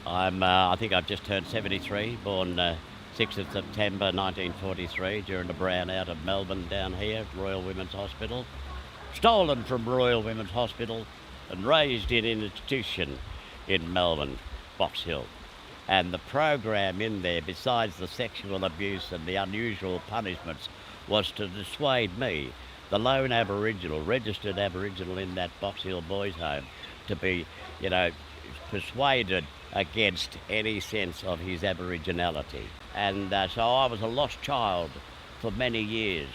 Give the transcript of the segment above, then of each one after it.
I think I've just turned 73, born 6th of September 1943 during the brownout of Melbourne down here at Royal Women's Hospital. Stolen from Royal Women's Hospital and raised in an institution in Melbourne, Box Hill. And the program in there, besides the sexual abuse and the unusual punishments, was to dissuade me, the lone Aboriginal, registered Aboriginal in that Box Hill boys' home, to be, persuaded against any sense of his Aboriginality. And so I was a lost child for many years.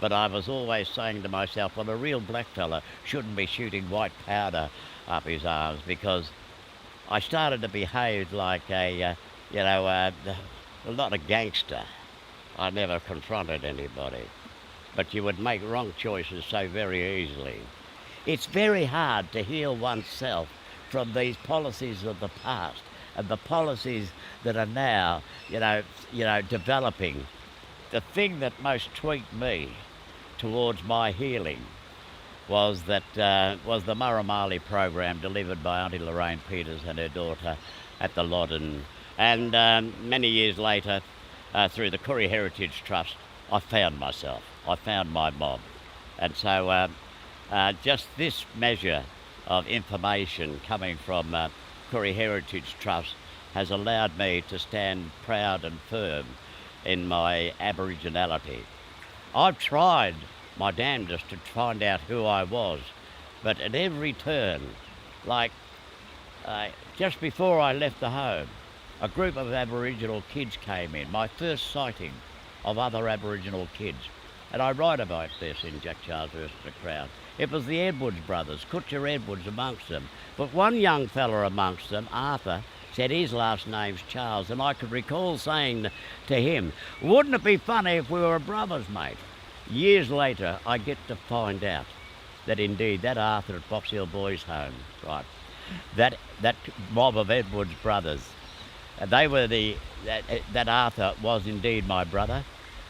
But I was always saying to myself, well, a real blackfella shouldn't be shooting white powder up his arms, because I started to behave like not a gangster. I never confronted anybody. But you would make wrong choices so very easily. It's very hard to heal oneself from these policies of the past and the policies that are now, developing. The thing that most tweaked me towards my healing was the Murray program delivered by Auntie Lorraine Peters and her daughter at the Loddon. And many years later, through the Koori Heritage Trust, I found myself. I found my mob. And so just this measure of information coming from Koori Heritage Trust has allowed me to stand proud and firm in my Aboriginality. I've tried my damnedest to find out who I was, but at every turn, just before I left the home, a group of Aboriginal kids came in, my first sighting of other Aboriginal kids. And I write about this in Jack Charles versus the Crown. It was the Edwards brothers, Kutcher Edwards amongst them. But one young fella amongst them, Arthur, said his last name's Charles, and I could recall saying to him, wouldn't it be funny if we were brothers, mate? Years later, I get to find out that indeed that Arthur at Box Hill Boys' Home, right, that mob of Edwards brothers, that Arthur was indeed my brother,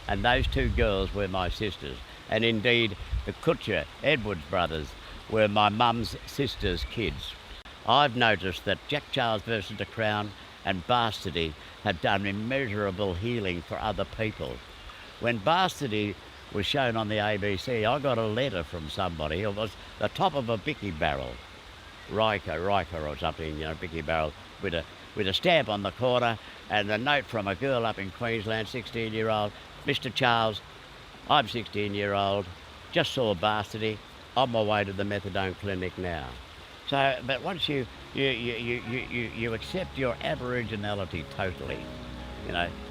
and those two girls were my sisters. And indeed, the Kutcher Edwards brothers were my mum's sister's kids. I've noticed that Jack Charles versus the Crown and Bastardy have done immeasurable healing for other people. When Bastardy was shown on the ABC, I got a letter from somebody. It was the top of a bicky barrel, Riker or something, bicky barrel, with a stamp on the corner and a note from a girl up in Queensland, 16-year-old, Mr. Charles, I'm 16-year-old, just saw Bastardy, on my way to the methadone clinic now. So, but once you accept your Aboriginality totally,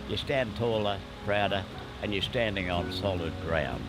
you stand taller, prouder, and you're standing on solid ground.